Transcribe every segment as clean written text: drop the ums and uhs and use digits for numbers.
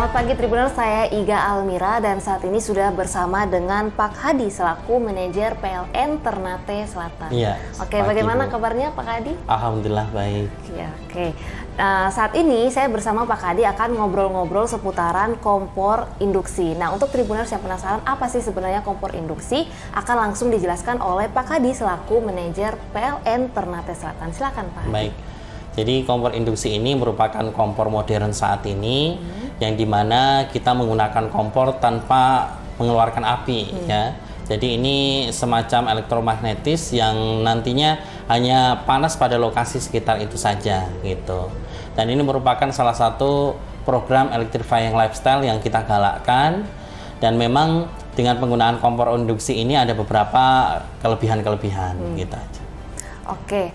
Selamat pagi Tribuners, saya Iga Almira dan saat ini sudah bersama dengan Pak Hadi selaku manajer PLN Ternate Selatan. Iya. Oke, bagaimana kabarnya Pak Hadi? Alhamdulillah baik. Ya, oke. Saat ini saya bersama Pak Hadi akan ngobrol-ngobrol seputaran kompor induksi. Nah, untuk Tribuners yang penasaran apa sih sebenarnya kompor induksi, akan langsung dijelaskan oleh Pak Hadi selaku manajer PLN Ternate Selatan. Silakan Pak Hadi. Baik. Jadi kompor induksi ini merupakan kompor modern saat ini yang dimana kita menggunakan kompor tanpa mengeluarkan api ya. Jadi ini semacam elektromagnetis yang nantinya hanya panas pada lokasi sekitar itu saja gitu. Dan ini merupakan salah satu program electrifying lifestyle yang kita galakkan, dan memang dengan penggunaan kompor induksi ini ada beberapa kelebihan-kelebihan gitu aja. Oke,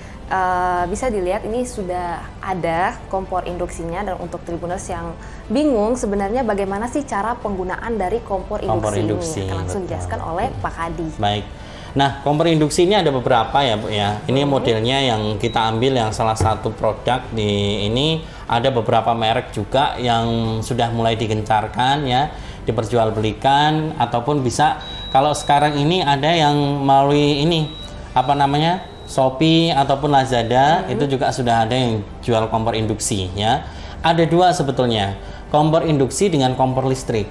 bisa dilihat ini sudah ada kompor induksinya, dan untuk Tribuners yang bingung sebenarnya bagaimana sih cara penggunaan dari kompor induksi ini akan langsung dijelaskan oleh Pak Hadi. Baik. Nah, kompor induksi ini ada beberapa ya, Bu ya. Ini modelnya yang kita ambil yang salah satu produk di ini, ada beberapa merek juga yang sudah mulai digencarkan ya, diperjualbelikan, ataupun bisa kalau sekarang ini ada yang melalui ini apa namanya? Shopee ataupun Lazada itu juga sudah ada yang jual kompor induksi ya. Ada dua sebetulnya, kompor induksi dengan kompor listrik.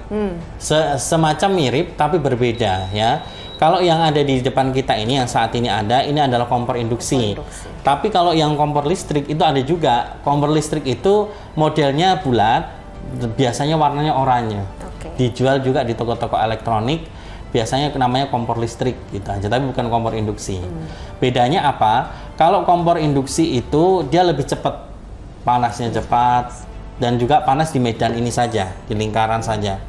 Semacam mirip tapi berbeda ya. Kalau yang ada di depan kita ini yang saat ini ada, ini adalah kompor induksi. Tapi kalau yang kompor listrik itu ada juga. Kompor listrik itu modelnya bulat, biasanya warnanya oranye. Dijual juga di toko-toko elektronik. Biasanya namanya kompor listrik gitu aja, tapi bukan kompor induksi. Bedanya apa? Kalau kompor induksi itu dia lebih cepat, panasnya cepat, dan juga panas di medan ini saja, di lingkaran saja.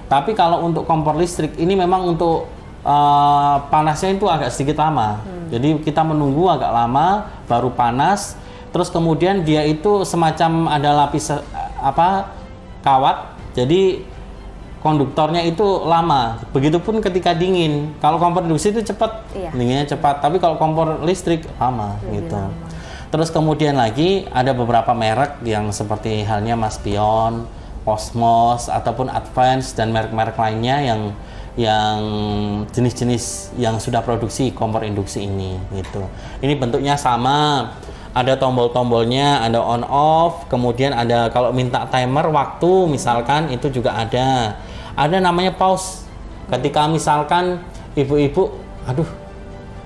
Tapi kalau untuk kompor listrik ini memang untuk panasnya itu agak sedikit lama. Jadi kita menunggu agak lama baru panas. Terus kemudian dia itu semacam ada lapis kawat. Jadi konduktornya itu lama. Begitupun ketika dingin. Kalau kompor induksi itu cepat, dinginnya cepat. Tapi kalau kompor listrik lama gitu. Terus kemudian lagi ada beberapa merek yang seperti halnya Maspion, Cosmos ataupun Advance dan merek-merek lainnya yang jenis-jenis yang sudah produksi kompor induksi ini gitu. Ini bentuknya sama. Ada tombol-tombolnya, ada on off, kemudian ada kalau minta timer waktu misalkan itu juga ada. Ada namanya pause. Ketika misalkan ibu-ibu, aduh,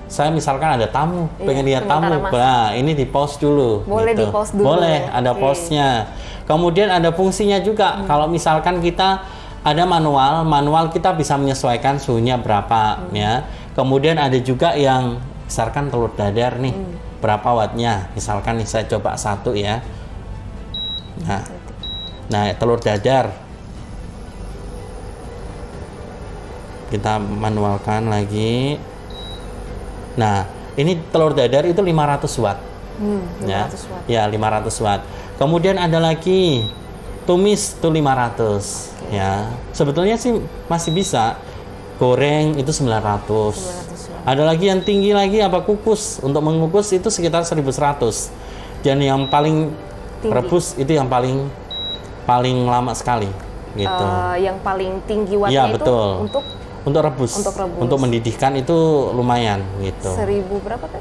saya misalkan ada tamu, pengen lihat tamu, nah ini di pause dulu. Boleh gitu. di pause dulu. Boleh, ada pause-nya. Kemudian ada fungsinya juga. Kalau misalkan kita ada manual kita bisa menyesuaikan suhunya berapa ya. Kemudian ada juga yang misalkan telur dadar nih. Berapa wattnya, misalkan nih saya coba satu ya. Nah telur dadar kita manualkan lagi. Nah ini telur dadar itu 500 watt 500 watt. Ya 500 watt. Kemudian ada lagi tumis itu 500 ya. Sebetulnya sih masih bisa. Goreng itu 900. Ada lagi yang tinggi lagi kukus. Untuk mengukus itu sekitar 1100. Dan yang paling tinggi. Rebus itu yang paling lama sekali gitu. Yang paling tinggi wattnya itu betul. Untuk rebus. Untuk mendidihkan itu lumayan gitu. 1000 berapa kan?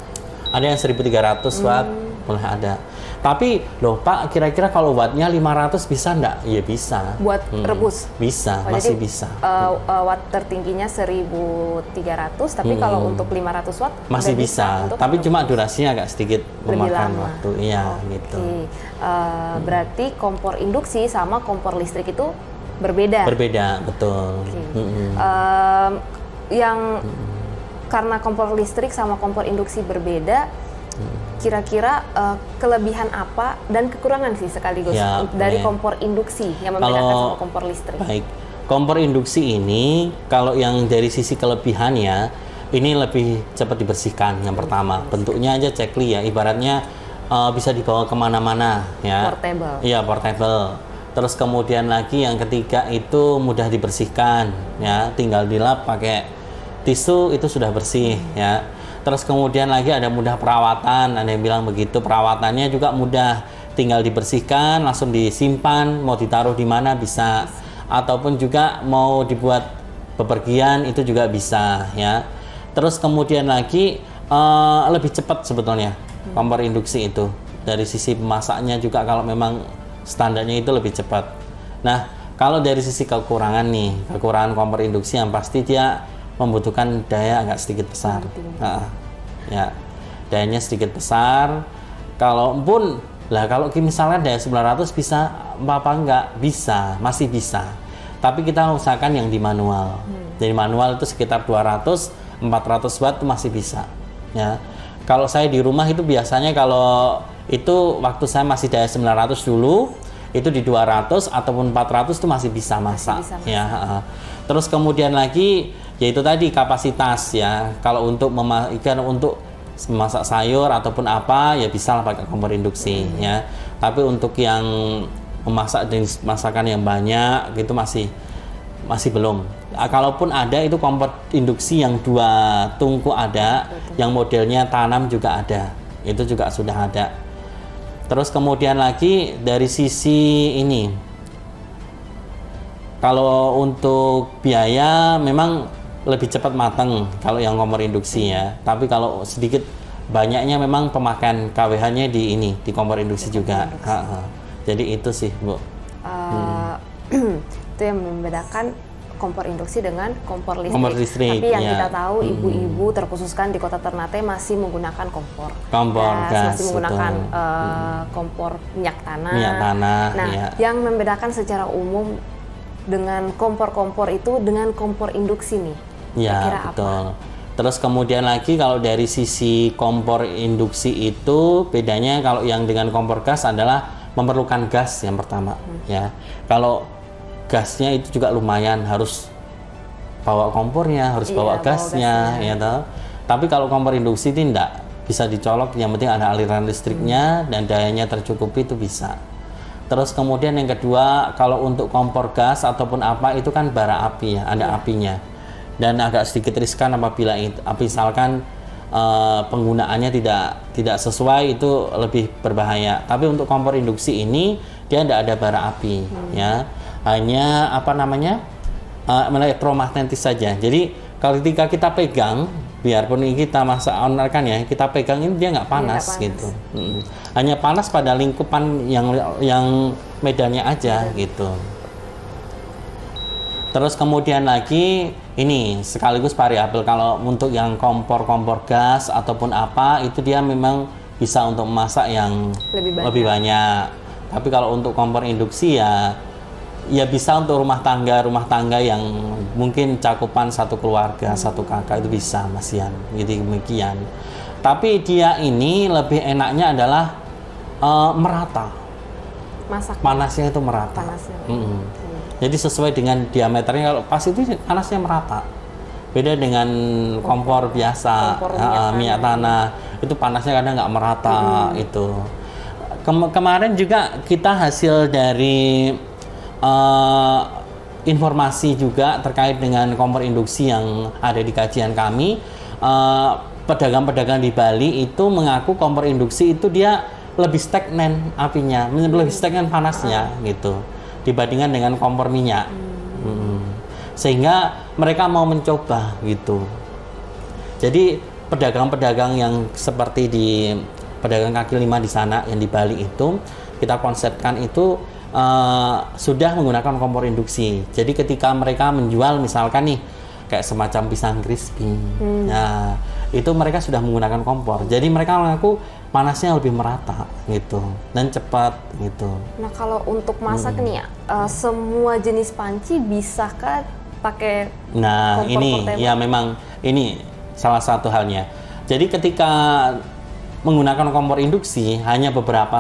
Ada yang 1300 watt, boleh ada. Tapi loh Pak, kira-kira kalau wattnya 500 bisa enggak? Iya bisa. Buat rebus? Bisa, masih bisa. Watt tertingginya 1300, tapi kalau untuk 500 watt masih bisa. Tapi cuma durasinya agak sedikit memakan waktu. Iya, gitu. Berarti kompor induksi sama kompor listrik itu berbeda? Berbeda, betul. Karena kompor listrik sama kompor induksi berbeda, kira-kira kelebihan apa dan kekurangan sih sekaligus dari kompor induksi yang membedakan sama kompor listrik? Baik, kompor induksi ini kalau yang dari sisi kelebihannya ini lebih cepat dibersihkan. Yang pertama, bentuknya aja cekli ya, ibaratnya bisa dibawa kemana-mana ya. Portable. Iya, portable. Terus kemudian lagi yang ketiga itu mudah dibersihkan ya, tinggal dilap pakai tisu itu sudah bersih ya. Terus kemudian lagi ada mudah perawatan, ada yang bilang begitu, perawatannya juga mudah, tinggal dibersihkan, langsung disimpan, mau ditaruh di mana bisa. ataupun juga mau dibuat bepergian itu juga bisa ya. Terus kemudian lagi lebih cepat sebetulnya kompor induksi itu. Dari sisi pemasaknya juga kalau memang standarnya itu lebih cepat. Nah, kalau dari sisi kekurangan nih, kekurangan kompor induksi yang pasti dia membutuhkan daya agak sedikit besar. Ya, dayanya sedikit besar. Kalaupun kalau misalnya daya 900 bisa apa enggak? Bisa, masih bisa. Tapi kita usahakan yang di manual. Jadi manual itu sekitar 200, 400 watt itu masih bisa. Ya. Kalau saya di rumah itu biasanya kalau itu waktu saya masih daya 900 dulu, itu di 200 ataupun 400 itu masih bisa masak. Ya. Terus kemudian lagi yaitu tadi kapasitas ya. Kalau untuk untuk memasak sayur ataupun apa ya bisa lah pakai kompor induksi ya. Tapi untuk yang memasak jenis masakan yang banyak gitu masih belum. Kalaupun ada itu kompor induksi yang 2 tungku ada, yang modelnya tanam juga ada. Itu juga sudah ada. Terus kemudian lagi dari sisi ini, kalau untuk biaya memang lebih cepat matang kalau yang kompor induksi ya. Tapi kalau sedikit banyaknya memang pemakaian KWH-nya di kompor induksi juga. Jadi itu sih, Bu. Itu yang membedakan kompor induksi dengan kompor listrik. Kompor listrik. Tapi yang kita tahu ibu-ibu terkhususkan di Kota Ternate masih menggunakan kompor. Gas, masih menggunakan kompor minyak tanah. Nah, ya. yang membedakan secara umum dengan kompor-kompor itu dengan kompor induksi nih. Ya, betul. Terus kemudian lagi kalau dari sisi kompor induksi itu bedanya kalau yang dengan kompor gas adalah memerlukan gas yang pertama ya. Kalau gasnya itu juga lumayan, harus bawa kompornya, harus bawa gasnya ya toh. Tapi kalau kompor induksi itu tidak bisa dicolok, yang penting ada aliran listriknya dan dayanya tercukupi itu bisa. Terus kemudian yang kedua, kalau untuk kompor gas ataupun apa itu kan bara api ya, ada apinya. Dan agak sedikit riskan apabila misalkan penggunaannya tidak sesuai, itu lebih berbahaya. Tapi untuk kompor induksi ini dia tidak ada bara api ya. Hanya elektromagnetis saja. Jadi kalau ketika kita pegang, biarpun kita masakan ya, kita pegang ini dia nggak panas gitu. Hanya panas pada lingkupan yang medannya aja gitu. Terus kemudian lagi ini sekaligus variabel, kalau untuk yang kompor gas ataupun apa itu dia memang bisa untuk memasak yang lebih banyak. Tapi kalau untuk kompor induksi ya bisa untuk rumah tangga yang mungkin cakupan satu keluarga, satu kakak itu bisa masihan gitu demikian. Tapi dia ini lebih enaknya adalah merata. Panasnya itu merata. Jadi sesuai dengan diameternya, kalau pas itu panasnya merata. Beda dengan kompor biasa, minyak tanah itu panasnya kadang nggak merata itu. Kemarin juga kita hasil dari informasi juga terkait dengan kompor induksi yang ada di kajian kami. Pedagang-pedagang di Bali itu mengaku kompor induksi itu dia lebih stagnan apinya, lebih stagnan panasnya gitu dibandingkan dengan kompor minyak. Sehingga mereka mau mencoba gitu. Jadi pedagang-pedagang yang seperti di pedagang kaki lima di sana yang di Bali itu kita konsepkan itu sudah menggunakan kompor induksi. Jadi ketika mereka menjual misalkan nih kayak semacam pisang crispy, nah itu mereka sudah menggunakan kompor. Jadi mereka mengaku panasnya lebih merata gitu dan cepat gitu. Nah kalau untuk masak nih ya, semua jenis panci bisakah pakai kompor ini portable? Ya memang ini salah satu halnya. Jadi ketika menggunakan kompor induksi hanya beberapa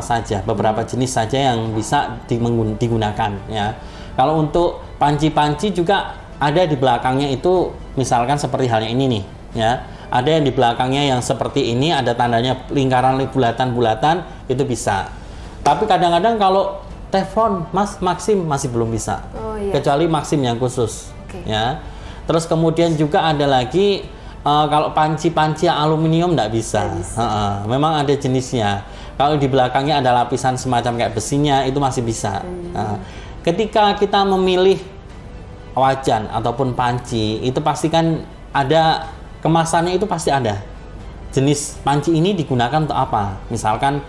jenis saja yang bisa digunakan ya. Kalau untuk panci-panci juga ada di belakangnya itu, misalkan seperti halnya ini nih ya. Ada yang di belakangnya yang seperti ini, ada tandanya lingkaran bulatan-bulatan, itu bisa. Tapi kadang-kadang kalau teflon, Maxim masih belum bisa. Kecuali Maxim yang khusus ya. Terus kemudian juga ada lagi kalau panci-panci aluminium nggak bisa. Memang ada jenisnya. Kalau di belakangnya ada lapisan semacam kayak besinya, itu masih bisa. Ketika kita memilih wajan ataupun panci itu pasti kan ada kemasannya, itu pasti ada. Jenis panci ini digunakan untuk apa? Misalkan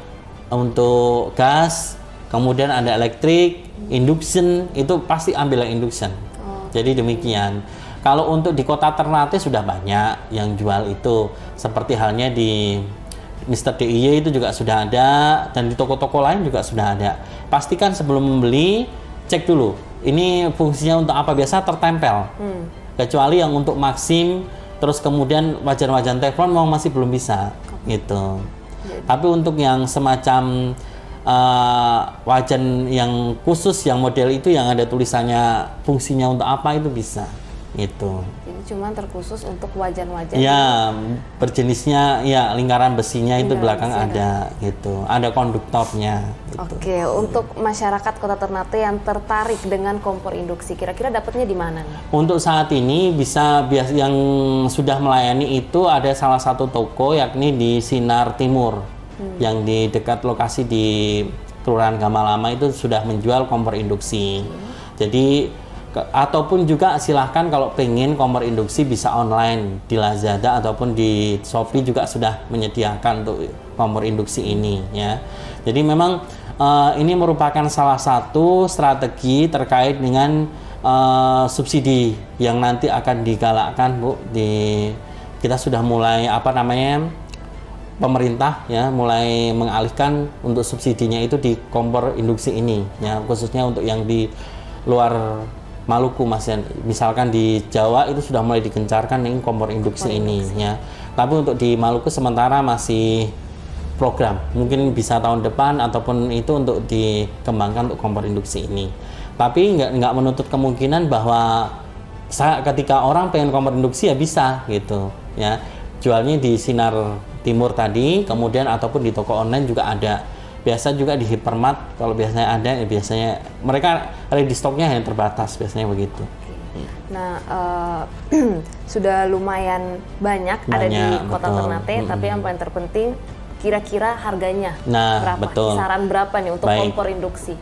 untuk gas, kemudian ada elektrik, induction, itu pasti ambil yang induction. Jadi demikian. Kalau untuk di kota Ternate sudah banyak yang jual itu, seperti halnya di Mr. DIY itu juga sudah ada, dan di toko-toko lain juga sudah ada. Pastikan sebelum membeli, cek dulu ini fungsinya untuk apa, biasa tertempel. Kecuali yang untuk Maxim, terus kemudian wajan-wajan teflon masih belum bisa gitu. Tapi untuk yang semacam wajan yang khusus, yang model itu yang ada tulisannya fungsinya untuk apa, itu bisa gitu. Jadi cuma terkhusus untuk wajan-wajan. Ya, berjenisnya ya lingkaran besinya itu belakang ada gitu. Ada konduktornya gitu. Oke, untuk masyarakat Kota Ternate yang tertarik dengan kompor induksi, kira-kira dapatnya di mana nih? Untuk saat ini yang sudah melayani itu ada salah satu toko, yakni di Sinar Timur, yang di dekat lokasi di Kelurahan Gamalama itu sudah menjual kompor induksi. Jadi ataupun juga silahkan kalau pengen kompor induksi bisa online di Lazada ataupun di Shopee juga sudah menyediakan untuk kompor induksi ini ya. Jadi memang ini merupakan salah satu strategi terkait dengan subsidi yang nanti akan digalakkan, Bu. Kita sudah mulai pemerintah ya mulai mengalihkan untuk subsidinya itu di kompor induksi ini ya, khususnya untuk yang di luar Maluku, Mas. Misalkan di Jawa itu sudah mulai digencarkan nih kompor induksi ini ya. Tapi untuk di Maluku sementara masih program. Mungkin bisa tahun depan ataupun itu untuk dikembangkan untuk kompor induksi ini. Tapi nggak menutup kemungkinan bahwa ketika orang pengen kompor induksi ya bisa gitu ya. Jualnya di Sinar Timur tadi, kemudian ataupun di toko online juga ada. Biasa juga di Hypermart, kalau biasanya ada, ya biasanya mereka ready stocknya hanya terbatas, biasanya begitu. Nah, sudah lumayan banyak ada di Kota Ternate, tapi yang paling terpenting kira-kira harganya berapa? Betul. Kisaran berapa nih untuk kompor induksi?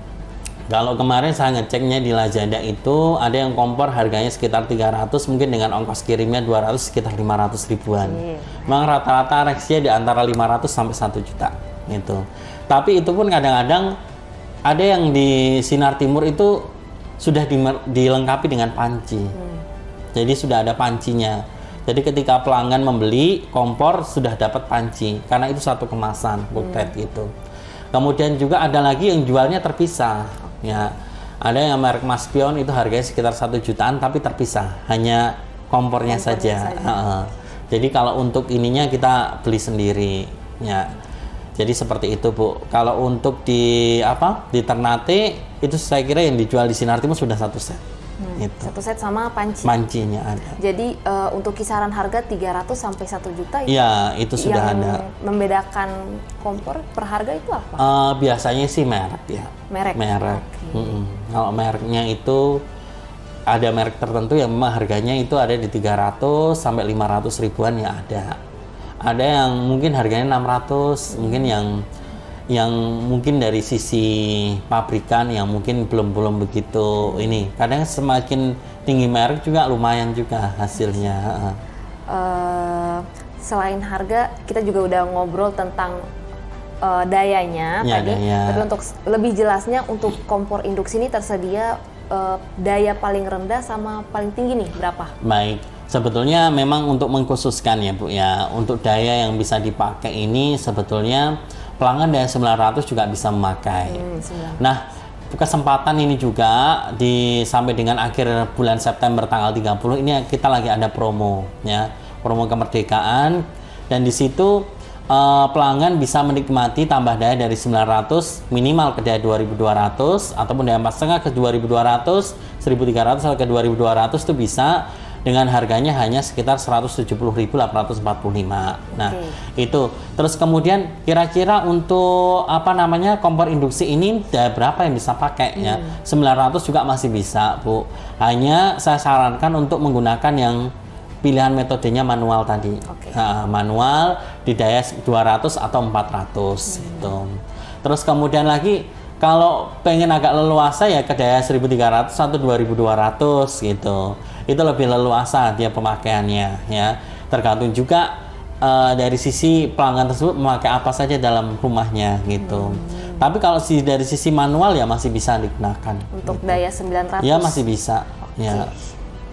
Kalau kemarin saya ngeceknya di Lazada itu ada yang kompor harganya sekitar 300, mungkin dengan ongkos kirimnya 200, sekitar 500 ribuan. Memang rata-rata reaksinya di antara 500 sampai 1 juta gitu. Tapi itu pun kadang-kadang ada yang di Sinar Timur itu sudah dilengkapi dengan panci. Jadi sudah ada pancinya. Jadi ketika pelanggan membeli kompor sudah dapat panci, karena itu satu kemasan bulkhead gitu. Kemudian juga ada lagi yang jualnya terpisah. Ya, ada yang merek Maspion itu harganya sekitar 1 jutaan tapi terpisah, hanya kompornya saja. Jadi kalau untuk ininya kita beli sendiri. Ya. Jadi seperti itu, Bu. Kalau untuk di Ternate itu saya kira yang dijual di Sinar Timur sudah 1 set. Gitu. 1 set sama panci. Pancinya ada. Jadi untuk kisaran harga 300 sampai 1 juta itu. Iya, itu sudah ada. Yang membedakan kompor per harga itu apa? Biasanya sih merek ya. Merek. Okay. Kalau mereknya itu ada merek tertentu yang memang harganya itu ada di 300 sampai 500 ribuan ya ada. Ada yang mungkin harganya 600, mungkin yang mungkin dari sisi pabrikan yang mungkin belum begitu ini. Kadang semakin tinggi merek juga lumayan juga hasilnya. Selain harga, kita juga udah ngobrol tentang dayanya tadi. Tapi untuk lebih jelasnya, untuk kompor induksi ini tersedia daya paling rendah sama paling tinggi nih berapa? Baik. Sebetulnya memang untuk mengkhususkan ya, Bu ya, untuk daya yang bisa dipakai ini sebetulnya pelanggan daya 900 juga bisa memakai. Nah, kesempatan ini juga sampai dengan akhir bulan September tanggal 30 ini kita lagi ada promo ya, promo kemerdekaan, dan di situ pelanggan bisa menikmati tambah daya dari 900 minimal ke daya 2200 ataupun daya 4,5 ke 2200, 1300 atau ke 2200 itu bisa dengan harganya hanya sekitar 170.845. Nah, itu. Terus kemudian kira-kira untuk kompor induksi ini daya berapa yang bisa pakai ya? 900 juga masih bisa, Bu. Hanya saya sarankan untuk menggunakan yang pilihan metodenya manual tadi. Nah, manual di daya 200 atau 400 gitu. Terus kemudian lagi Kalau pengen agak leluasa ya kedaya 1.300 atau 2.200 gitu. Itu lebih leluasa dia pemakaiannya ya. Tergantung juga dari sisi pelanggan tersebut memakai apa saja dalam rumahnya gitu. Tapi kalau dari sisi manual ya masih bisa digunakan. Untuk gitu. daya 900? Ya masih bisa. Ya.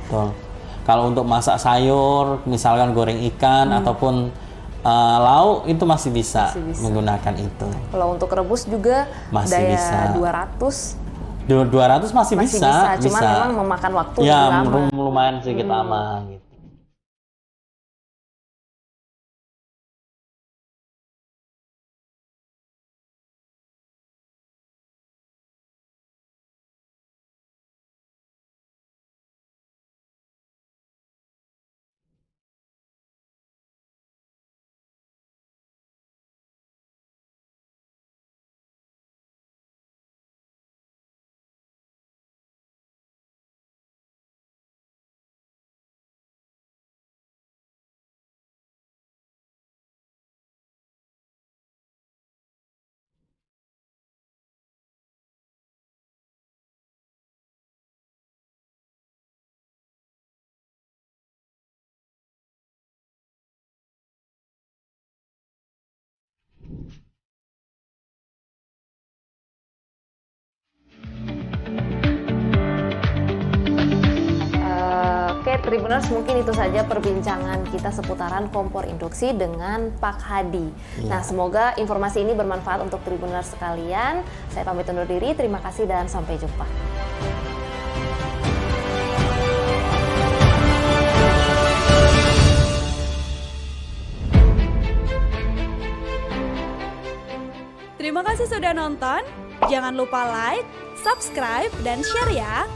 Betul. Kalau untuk masak sayur, misalkan goreng ikan ataupun lauk itu masih bisa menggunakan itu. Kalau untuk rebus juga masih daya bisa. 200 masih bisa. Cuman memang memakan waktu ya, lebih lama. lumayan sedikit lama gitu. Oke, Tribuners, mungkin itu saja perbincangan kita seputaran kompor induksi dengan Pak Hadi. Nah, semoga informasi ini bermanfaat untuk Tribuners sekalian. Saya pamit undur diri, terima kasih dan sampai jumpa. Terima kasih sudah nonton. Jangan lupa like, subscribe, dan share ya.